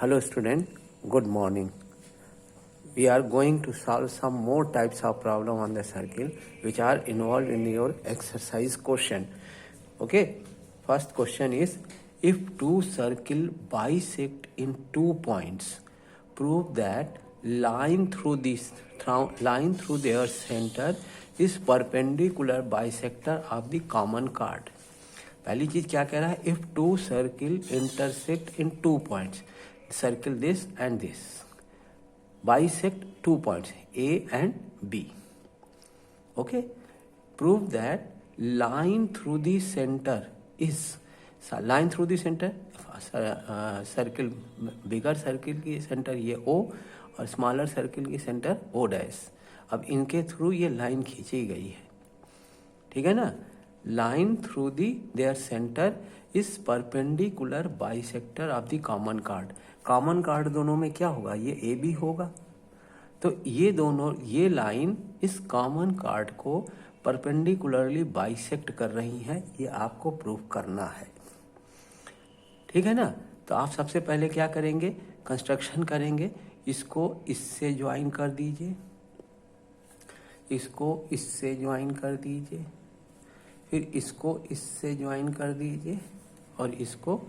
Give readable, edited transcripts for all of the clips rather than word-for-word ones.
Hello student, good morning. We are going to solve some more types of problem on the circle which are involved in your exercise question. Okay, first question is, if two circle bisect in 2 points, prove that line through their center is perpendicular bisector of the common chord. पहली चीज क्या कह रहा है, if to circle intersect in 2 points, circle this and this, bisect 2 points A and B. Okay, prove that line through the center is, line through the center, circle, bigger circle की centre ये O और smaller circle की centre O dash. अब इनके through ये line खींची गई है, ठीक है ना. Line through the their centre is perpendicular bisector of the common chord. Common chord दोनों में क्या होगा, ये ए बी होगा. तो ये दोनों, ये लाइन इस कॉमन कार्ड को परपेंडिकुलरली बाइसेक्ट कर रही हैं. ये आपको प्रूव करना है, ठीक है ना. तो आप सबसे पहले क्या करेंगे, कंस्ट्रक्शन करेंगे. इसको इससे ज्वाइन कर दीजिए, इसको इससे ज्वाइन कर दीजिए, फिर इसको इससे ज्वाइन कर दीजिए और इसको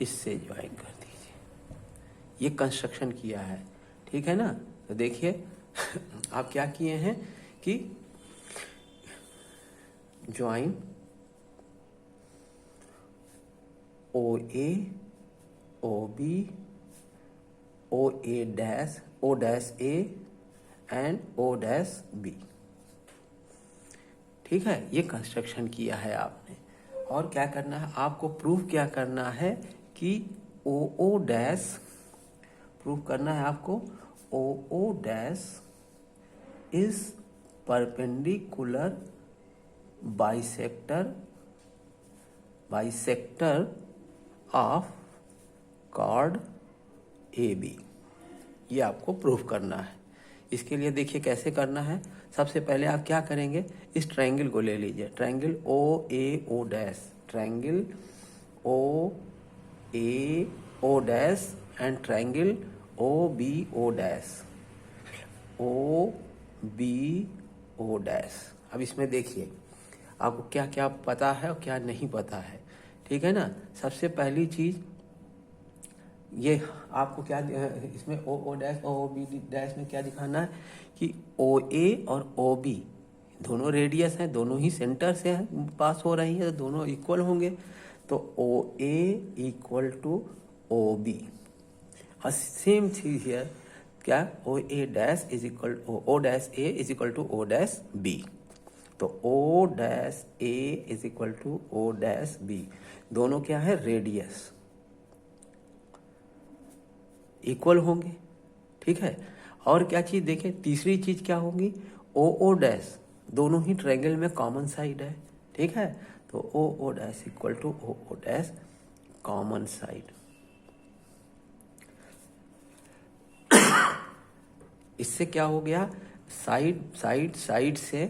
इससे ज्वाइन कर दीजिए. ये कंस्ट्रक्शन किया है, ठीक है ना. तो देखिए आप क्या किए हैं कि join O A, O B, O A dash, O dash A and O dash B. ठीक है, ये कंस्ट्रक्शन किया है आपने. और क्या करना है आपको, प्रूफ क्या करना है कि ओ ओ डैश, प्रूफ करना है आपको O O dash is perpendicular bisector of chord A B. ये आपको प्रूफ करना है. इसके लिए देखिए कैसे करना है. सबसे पहले आप क्या करेंगे, इस ट्रायंगल को ले लीजिए, triangle O A O dash, triangle O A O dash and triangle O B O dash, O B O dash. अब इसमें देखिए आपको क्या क्या पता है और क्या नहीं पता है, ठीक है ना. सबसे पहली चीज ये आपको क्या, इसमें ओ ओ डैश और ओ बी डैश में क्या दिखाना है कि ओ ए और ओ बी दोनों रेडियस हैं, दोनों ही सेंटर से पास हो रही है, तो दोनों इक्वल होंगे. तो O A equal to O B. और सेम चीज हियर, क्या, O A dash is equal, O dash A is equal to O dash B. तो O dash A is equal to O dash B. दोनों क्या है, radius equal होंगे, ठीक है. और क्या चीज देखें, तीसरी चीज क्या होगी, ओ ओ डैश दोनों ही ट्रायंगल में कॉमन साइड है, ठीक है. तो O O dash equal to O O dash common side. इससे क्या हो गया, साइड से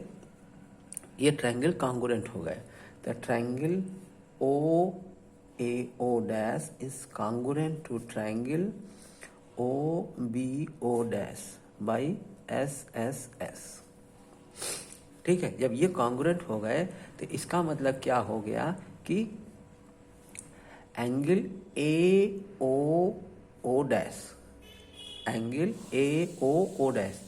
ये ट्रायंगल कॉन्ग्रुएंट हो गए. The triangle O A O dash is congruent to triangle O B O dash by S S S. ठीक है, जब ये कॉन्ग्रुएंट हो गए तो इसका मतलब क्या हो गया कि angle A O O dash, angle A O O dash,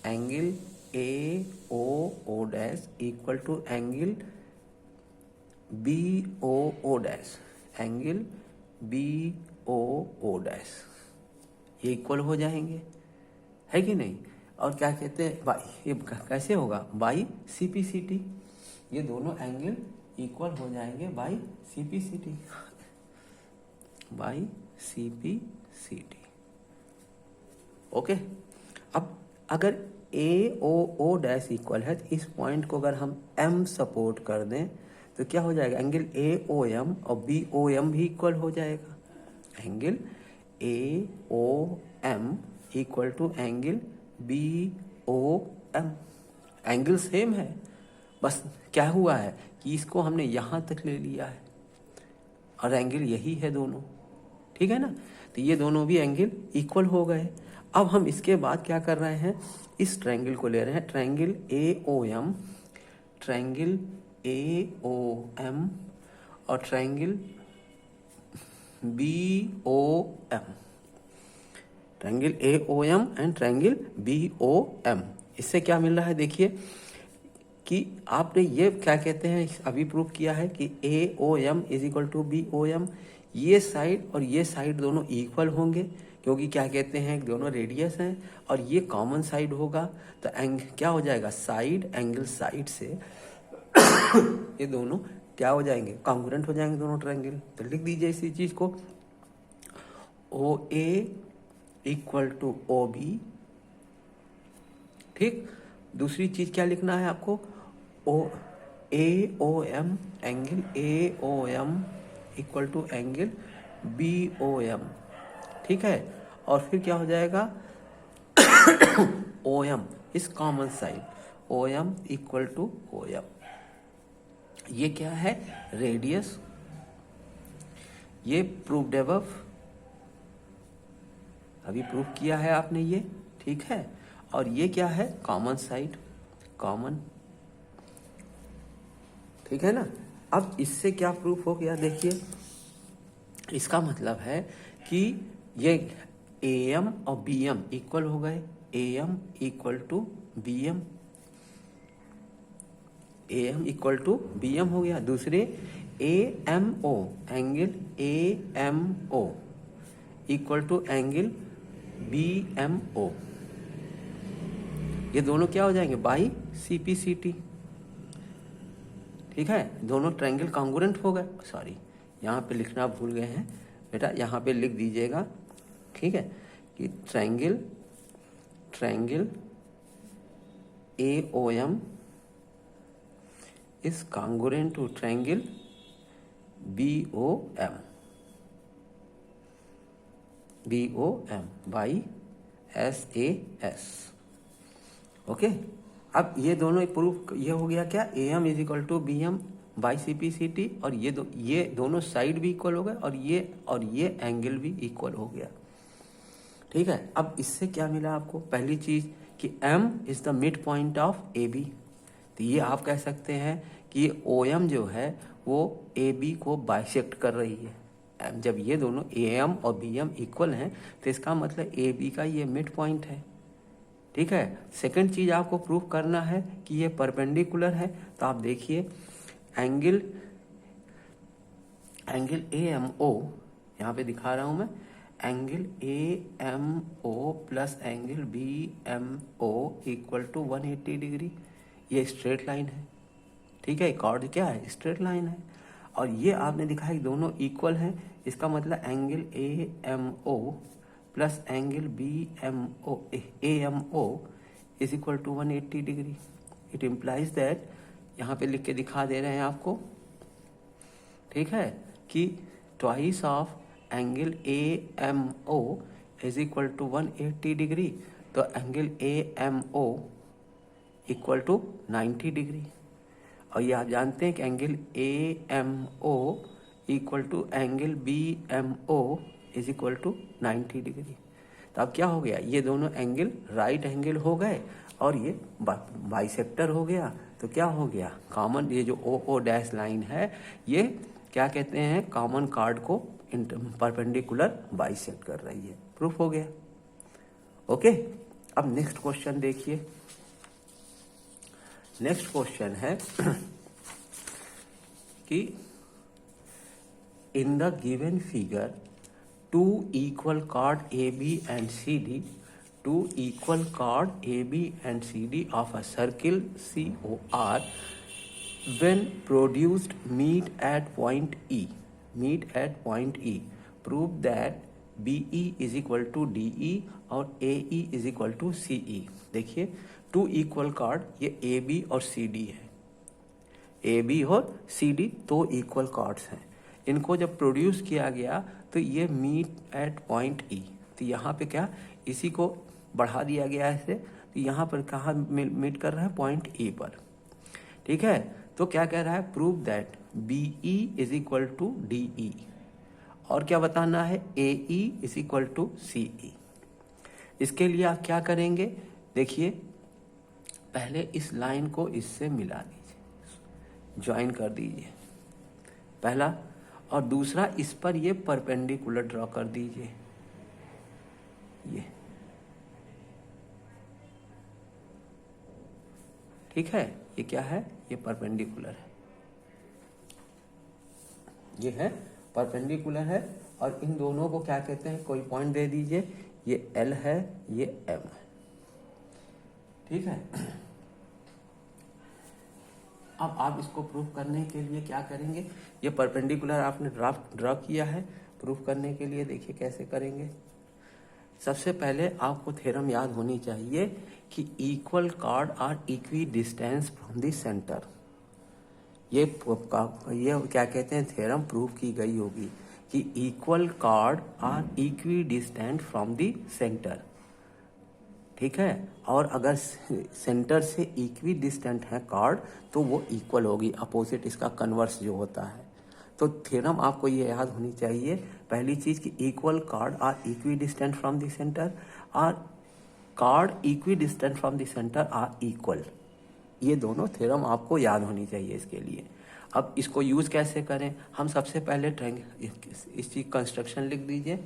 angle A O O dash equal to angle B O O dash, angle B O O dash. ये इक्वल हो जाएंगे, है कि नहीं. और क्या कहते हैं, ये कैसे होगा, by C P C T. ये दोनों एंगल इक्वल हो जाएंगे by C P C T, by C P C T. Okay. अब अगर ए ओ ओ डैश इक्वल है तो इस पॉइंट को अगर हम एम सपोर्ट कर दें तो क्या हो जाएगा, एंगल ए ओ एम और बी ओ एम भी इक्वल हो जाएगा. Angle A O M equal to angle B O M. Angle same है, बस क्या हुआ है कि इसको हमने यहां तक ले लिया है और एंगल यही है दोनों. ठीक है ना। तो ये दोनों भी एंगल इक्वल हो गए। अब हम इसके बाद क्या कर रहे हैं, इस ट्रायंगल को ले रहे हैं, ट्रायंगल AOM, ट्रायंगल AOM और triangle BOM, triangle AOM and triangle BOM। इससे क्या मिल रहा है, देखिए कि आपने ये क्या कहते हैं, अभी प्रूव किया है कि AOM is equal to BOM। ये साइड और ये साइड दोनों इक्वल होंगे, क्योंकि क्या कहते हैं दोनों रेडियस हैं, और ये कॉमन साइड होगा। तो क्या हो जाएगा, साइड एंगल साइड से ये दोनों क्या हो जाएंगे, कॉन्ग्रुएंट हो जाएंगे दोनों ट्रायंगल। तो लिख दीजिए इसी चीज को, OA इक्वल टू OB। ठीक, दूसरी चीज क्या लिखना है आपको, AOM, angle AOM equal to angle BOM। ठीक है, और फिर क्या हो जाएगा OM इस common side, OM equal to OM। ये क्या है, रेडियस, ये प्रूव्ड अबव, अभी प्रूव किया है आपने ये, ठीक है। और ये क्या है, कॉमन साइड, कॉमन, ठीक है ना। अब इससे क्या प्रूफ हो गया, देखिए इसका मतलब है कि ये AM और BM इक्वल हो गए, AM equal to BM, AM equal to BM हो गया। दूसरे AMO, angle AMO equal to angle BMO, ये दोनों क्या हो जाएंगे, बाई CPCT। ठीक है, दोनों ट्रायंगल कॉन्ग्रुएंट हो गए। सॉरी, यहाँ पे लिखना भूल गए हैं बेटा, यहाँ पे लिख दीजिएगा, ठीक है, कि triangle AOM is congruent to triangle BOM by SAS। Okay, अब ये दोनों प्रूफ ये हो गया क्या, AM is equal to BM by CPCT, और ये दोनों साइड भी इक्वल हो गए, और ये एंगल भी इक्वल हो गया। ठीक है, अब इससे क्या मिला आपको, पहली चीज कि M is the mid point of AB। तो ये आप कह सकते हैं कि ये OM जो है वो AB को बाइसेक्ट कर रही है। जब ये दोनों AM और BM इक्वल हैं तो इसका मतलब AB का ये मिड पॉइंट है। ठीक है, सेकंड चीज आपको प्रूव करना है कि ये परपेंडिकुलर है। तो आप देखिए एंगल AMO, यहाँ पे दिखा रहा हूं मैं, angle AMO plus angle BMO equal to 180 degree. ये स्ट्रेट लाइन है, ठीक है, कॉर्ड क्या है, स्ट्रेट लाइन है। और ये आपने दिखाया कि दोनों इक्वल हैं, इसका मतलब angle AMO plus angle AMO is equal to 180 degree. It implies that, यहाँ पे लिख के दिखा दे रहे हैं आपको, ठीक है, कि twice of angle AMO is equal to 180 degree. तो angle AMO equal to 90 degree. और ये आप जानते हैं कि angle AMO equal to angle BMO is equal to 90 degree. तो अब क्या हो गया, ये दोनों एंगल राइट एंगल हो गए और ये बाइसेक्टर हो गया। तो क्या हो गया, कॉमन, ये जो OO डैश लाइन है ये क्या कहते हैं, कॉमन कार्ड को परपेंडिकुलर बाइसेक्ट कर रही है। प्रूफ हो गया। ओके, अब नेक्स्ट क्वेश्चन देखिए। नेक्स्ट क्वेश्चन है कि in the given figure two equal chord AB and CD, two equal chord AB and CD of a circle COR when produced meet at point E, prove that BE is equal to DE और AE is equal to CE। देखिए two equal card, ये AB और CD है, AB और CD दो equal cards हैं। इनको जब प्रोड्यूस किया गया तो ये मीट एट पॉइंट E। तो यहाँ पे क्या, इसी को बढ़ा दिया गया है, तो यहाँ पर कहाँ मीट कर रहा है, पॉइंट E पर। ठीक है, तो क्या कह रहा है, prove that BE is equal to DE और क्या बताना है, A E is equal to C E. इसके लिए आप क्या करेंगे, देखिए पहले इस लाइन को इससे मिला दीजिए, ज्वाइन कर दीजिए पहला, और दूसरा इस पर ये परपेंडिकुलर ड्रॉ कर दीजिए, ये ठीक है। ये क्या है, ये परपेंडिकुलर है, ये है परपेंडिकुलर है। और इन दोनों को क्या कहते हैं, कोई पॉइंट दे दीजिए, ये L है, ये M है, ठीक है। अब आप इसको प्रूफ करने के लिए क्या करेंगे, ये परपेंडिकुलर आपने ड्रॉ किया है, प्रूफ करने के लिए देखिए कैसे करेंगे। सबसे पहले आपको थ्योरम याद होनी चाहिए कि equal chord are equidistance from the centre. ये क्या कहते हैं, थ्योरम प्रूफ की गई होगी कि equal chord are equidistant from the centre, ठीक है। और अगर सेंटर से इक्वी डिस्टेंट है कॉर्ड तो वो इक्वल होगी, अपोजिट इसका कन्वर्स जो होता है। तो थ्योरम आपको ये याद होनी चाहिए, पहली चीज कि equal chord are equidistant from the centre, और chord equidistant from the centre are equal. ये दोनों थ्योरम आपको याद होनी चाहिए इसके लिए। अब इसको यूज कैसे करें, हम सबसे पहले इसकी कंस्ट्रक्शन लिख दीजिए।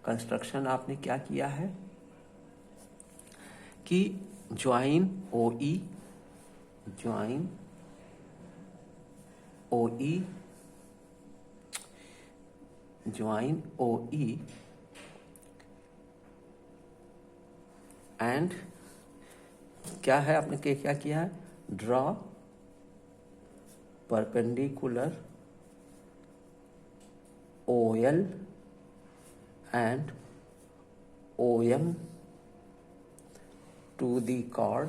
कंस्ट्रक्शन आपने क्या किया है कि ज्वाइन ओ ई एंड क्या है, आपने क्या किया है, draw perpendicular OL and OM to the chord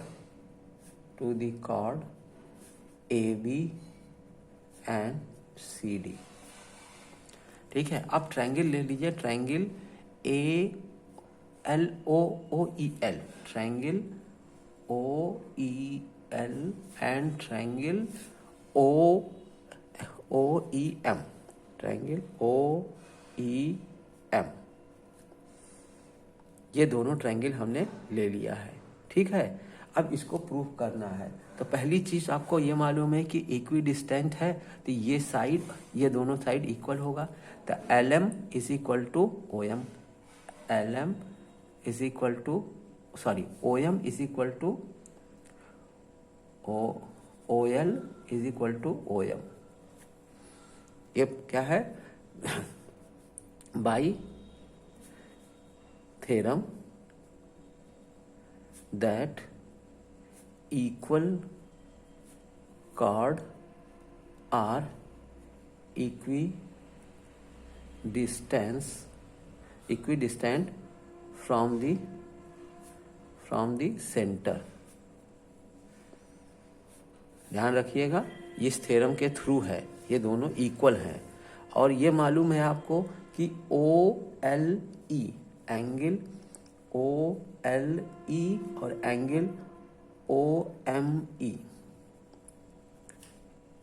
AB and CD, ठीक है। अब ट्रायंगल ले लीजिए, triangle ALOOEL, triangle OEL and triangle OEM, triangle OEM, ये दोनों ट्रायंगल हमने ले लिया है, ठीक है। अब इसको प्रूफ करना है, तो पहली चीज आपको ये मालूम है कि इक्वी डिस्टेंट है, तो ये साइड, ये दोनों साइड इक्वल होगा। तो LM is equal to OM, OM is equal to OL is equal to OM। ये क्या है, by theorem that equal chord are equidistant from the center। ध्यान रखिएगा, इस थ्योरम के थ्रू है, ये दोनों इक्वल हैं। और ये मालूम है आपको कि OLE एंगल OLE और एंगल OME,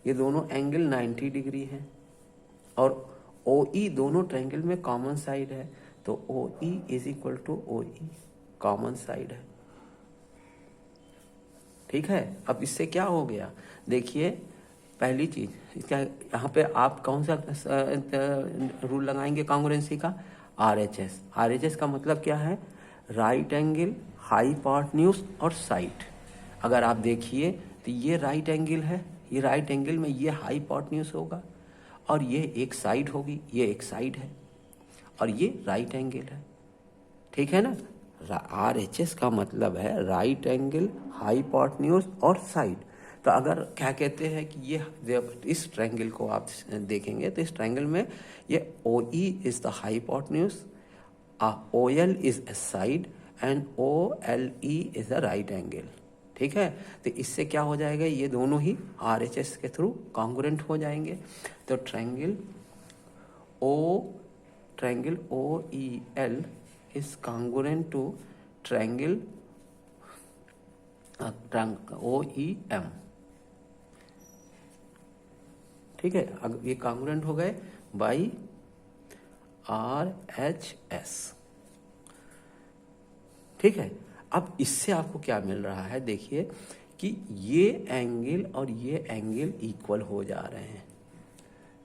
ये दोनों एंगल 90 डिग्री हैं, और OE दोनों ट्रायंगल में कॉमन साइड है, तो OE is equal to OE common side है, ठीक है। अब इससे क्या हो गया, देखिए पहली चीज इसका, यहाँ पे आप कौन सा रूल लगाएंगे कॉन्ग्रुएंसी का, RHS का मतलब क्या है, राइट एंगल, हाइपोटेन्यूज और साइड। अगर आप देखिए तो ये राइट एंगल है, ये राइट एंगल में ये हाइपोटेन्यूज होगा, और ये एक साइड होगी, ये एक साइड है, और ये राइट एंगल है, ठीक है ना। RHS का मतलब है राइट एंगल, हाइपोटेन्यूज और साइड। तो अगर क्या कहते हैं कि ये इस ट्रायंगल को आप देखेंगे तो इस ट्रायंगल में ये OE is the hypotenuse, OL is a side and OLE is a right angle, ठीक है। तो इससे क्या हो जाएगा, ये दोनों ही RHS के थ्रू कॉन्ग्रुएंट हो जाएंगे। तो triangle OEL is congruent to triangle OEM, ठीक है। अब ये कॉन्ग्रुएंट हो गए बाई RHS। ठीक है, अब इससे आपको क्या मिल रहा है, देखिए कि ये एंगल और ये एंगल इक्वल हो जा रहे हैं।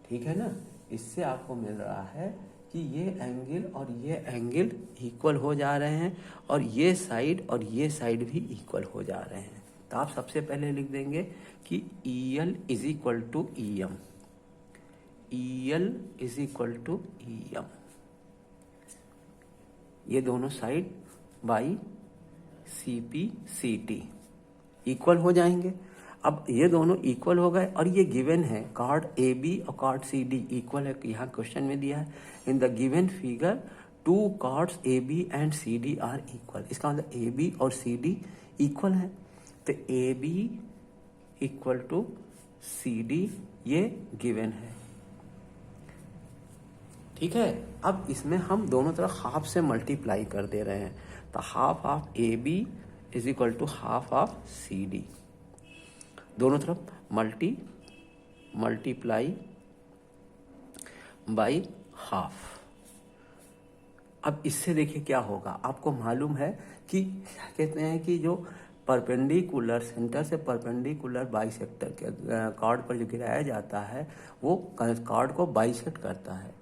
ठीक है ना, इससे आपको मिल रहा है कि ये एंगल और ये एंगल इक्वल हो जा रहे हैं और ये साइड और ये साइड भी इक्वल हो जा रहे हैं। तो आप सबसे पहले लिख देंगे कि EL is equal to EM, EL is equal to EM, ये दोनों side by CP CT equal हो जाएंगे। अब ये दोनों इक्वल हो गए और ये गिवन है कार्ड AB और कार्ड CD इक्वल है, यहाँ क्वेश्चन में दिया है in the given figure 2 chords AB and CD are equal. इसका मतलब AB और CD इक्वल है, तो AB इक्वल टू CD ये गिवन है। ठीक है, अब इसमें हम दोनों तरफ हाफ से मल्टीप्लाई कर दे रहे हैं, तो half of AB is equal to half of CD, दोनों तरफ मल्टीप्लाई बाई हाफ। अब इससे देखिए क्या होगा, आपको मालूम है कि क्या कहते हैं कि जो परपेंडिकुलर, सेंटर से परपेंडिकुलर बाइसेक्टर के कार्ड पर जो गिराया जाता है वो कार्ड को बाइसेक्ट करता है।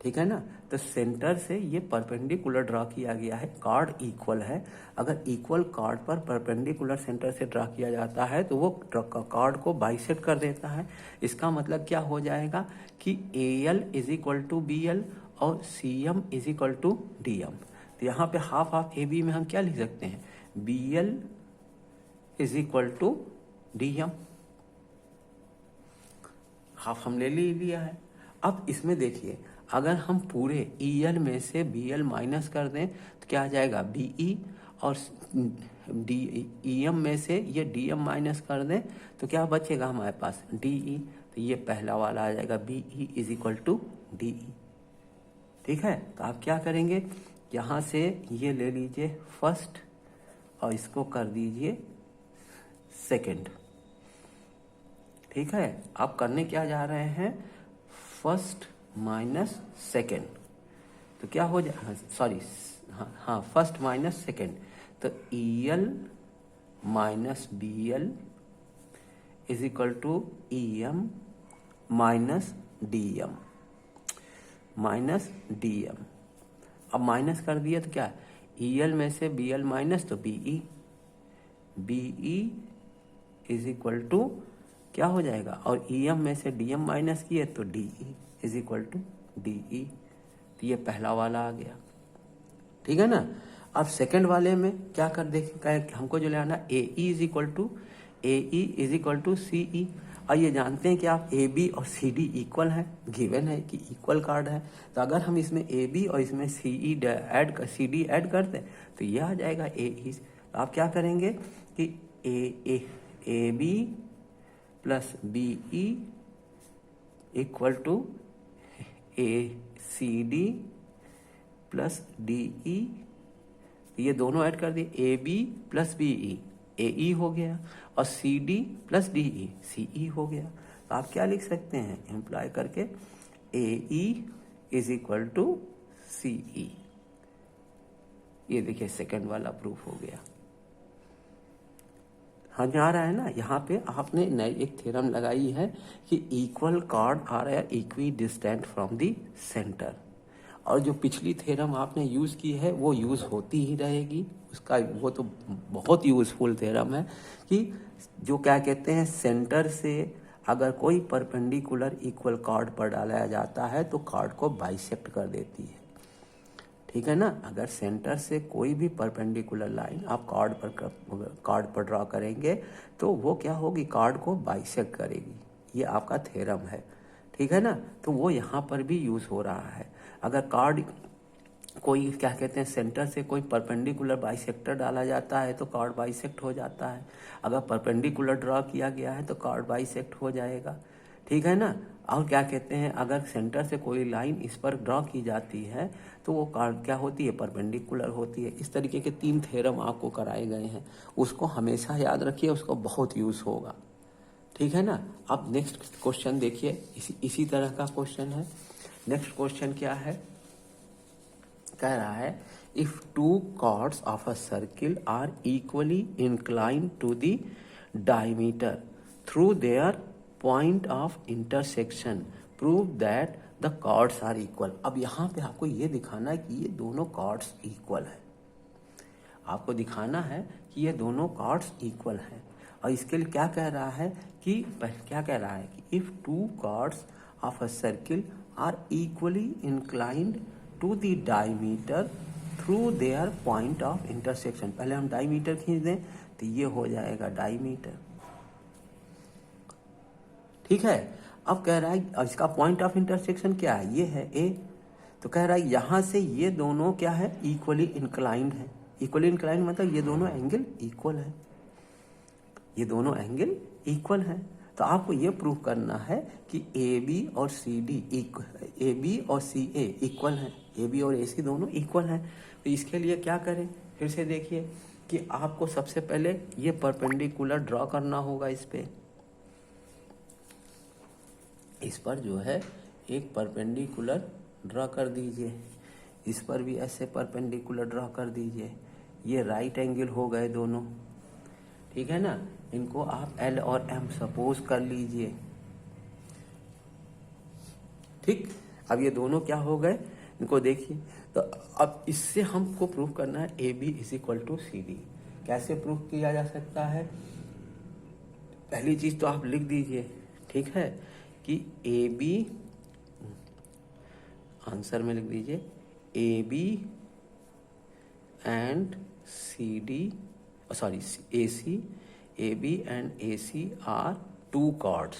ठीक है ना, तो सेंटर से ये परपेंडिकुलर ड्रा किया गया है, कार्ड इक्वल है। अगर इक्वल कार्ड पर परपेंडिकुलर सेंटर से ड्रा किया जाता है तो वो कार्ड को बाइसेक्ट कर देता है। इसका मतलब क्या हो जाएगा कि AL is equal to BL और CM is equal to DM। तो यहाँ पे हाफ ऑफ AB में हम क्या लिख सकते हैं, BL is equal to DM, half हम ले लिया है। अब इसमें देखिए, अगर हम पूरे EL में से BL माइनस कर दें तो क्या आ जाएगा BE, और EM में से ये DM माइनस कर दें तो क्या बचेगा हमारे पास DE। तो ये पहला वाला आ जाएगा BE is equal to DE। ठीक है, तो आप क्या करेंगे, यहाँ से ये ले लीजिए फर्स्ट और इसको कर दीजिए सेकंड। ठीक है, आप करने क्या जा रहे हैं, फर्स्ट माइनस सेकेंड, तो क्या हो जाए, सॉरी हाँ फर्स्ट माइनस सेकेंड, तो EL minus BL is equal to EM minus DM, minus DM। अब माइनस कर दिया तो क्या, EL में से BL माइनस तो BE इज इक्वल टू क्या हो जाएगा, और EM में से DM माइनस किए तो DE is equal to DE। तो ये पहला वाला आ गया। ठीक है ना, अब सेकंड वाले में क्या कर देखें, हमको जो लेना AE is equal to CE। और ये जानते हैं कि आप AB और CD इक्वल है, गिवन है कि इक्वल कार्ड है। तो अगर हम इसमें AB और इसमें CD ऐड कर दें तो ये आ जाएगा AE। तो आप क्या करेंगे कि AB plus BE equal to ACD plus DE, ये दोनों ऐड कर दिए, AB प्लस BE AE हो गया और CD प्लस DE CE हो गया। तो आप क्या लिख सकते हैं, इम्प्लाई करके AE is equal to CE। ये देखिए सेकंड वाला प्रूफ हो गया। हाँ आ रहा है ना, यहाँ पे आपने नई एक थ्योरम लगाई है कि इक्वल कार्ड आ रहा है equi distant from the centre, और जो पिछली थ्योरम आपने यूज़ की है वो यूज़ होती ही रहेगी। उसका वो तो बहुत यूज़फुल थ्योरम है कि जो क्या कहते हैं, सेंटर से अगर कोई परपेंडिकुलर इक्वल कार्ड पर डाला जाता है तो कार्ड को बाइसेक्ट कर देती है। ठीक है ना, अगर सेंटर से कोई भी परपेंडिकुलर लाइन आप कार्ड पर ड्रॉ करेंगे तो वो क्या होगी, कार्ड को बाइसेक्ट करेगी। ये आपका थ्योरम है। ठीक है ना, तो वो यहाँ पर भी यूज़ हो रहा है। अगर कार्ड कोई क्या कहते हैं, सेंटर से कोई परपेंडिकुलर बाइसेक्टर डाला जाता है तो कार्ड बाइसेक्ट हो जाता है। अगर परपेंडिकुलर ड्रॉ किया गया है तो कार्ड बाइसेक्ट हो जाएगा। ठीक है ना, और क्या कहते हैं, अगर सेंटर से कोई लाइन इस पर ड्रॉ की जाती है तो वो कार्ड क्या होती है, परपेंडिकुलर होती है। इस तरीके के 3 थ्योरम आपको कराए गए हैं, उसको हमेशा याद रखिए, उसको बहुत यूज़ होगा। ठीक है ना, अब नेक्स्ट क्वेश्चन देखिए, इसी तरह का क्वेश्चन है। नेक्स्ट क्वेश्चन क्या है, कह रहा है if two chords of a circle are equally inclined to the diameter through their point of intersection prove that the chords are equal. अब यहाँ पे आपको ये दिखाना है कि ये दोनों कॉर्ड्स इक्वल है, आपको दिखाना है कि ये दोनों कॉर्ड्स इक्वल हैं। और इसके लिए क्या कह रहा है कि क्या कह रहा है कि if two chords of a circle are equally inclined to the diameter through their point of intersection. पहले हम डायमीटर खींच दें तो ये हो जाएगा डायमीटर, ठीक है। अब कह रहा है इसका पॉइंट ऑफ इंटरसेक्शन क्या है, ये है ए। तो कह रहा है यहां से ये दोनों क्या है, इक्वली इंक्लाइंड है। इक्वली इंक्लाइंड मतलब ये दोनों एंगल इक्वल है, ये दोनों एंगल इक्वल है। तो आपको ये प्रूव करना है कि ए बी और सी डी ए बी और सी ए इक्वल है, ए बी और ए सी दोनों इक्वल हैं। तो इसके लिए क्या करें, फिर से देखिए कि आपको सबसे पहले ये परपेंडिकुलर ड्रॉ करना होगा। इस पर जो है एक परपेंडिकुलर ड्रॉ कर दीजिए, इस पर भी ऐसे परपेंडिकुलर ड्रॉ कर दीजिए। ये राइट एंगल हो गए दोनों, ठीक है ना। इनको आप एल और एम सपोज कर लीजिए, ठीक। अब ये दोनों क्या हो गए, इनको देखिए। तो अब इससे हमको प्रूव करना है A B is equal to C D. कैसे प्रूव किया जा सकता है, पहली चीज तो आप लिख दीजिए, ठीक है, कि ए बी, आंसर में लिख दीजिए A B and C D, sorry A C, A B and A C are two chords,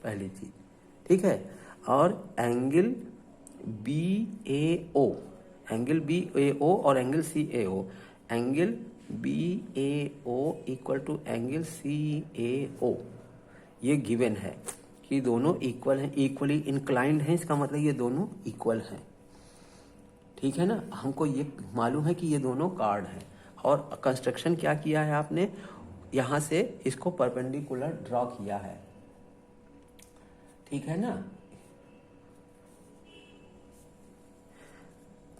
पहली चीज, ठीक है। और angle B A O, angle B A O और angle C A O, angle B A O equal to angle C A O, ये given है कि दोनों इक्वल हैं, इक्वली इंक्लाइंड हैं। इसका मतलब ये दोनों इक्वल हैं, ठीक है ना। हमको ये मालूम है कि ये दोनों कॉर्ड हैं। और कंस्ट्रक्शन क्या किया है आपने, यहां से इसको परपेंडिकुलर ड्रॉ किया है, ठीक है ना।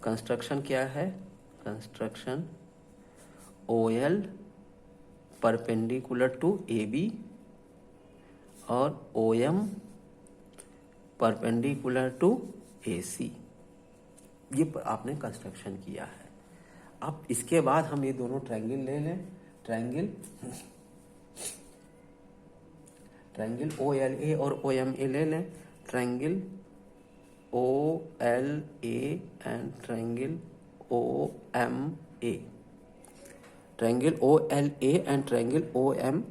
कंस्ट्रक्शन क्या है, construction O L perpendicular to A B और O M perpendicular to A C, ये आपने कंस्ट्रक्शन किया है। अब इसके बाद हम ये दोनों ट्रायंगल ले लें, ट्रायंगल ओ एल ए और ओ एम ए ले लें, triangle O L A and triangle O M A, triangle O L A and triangle O M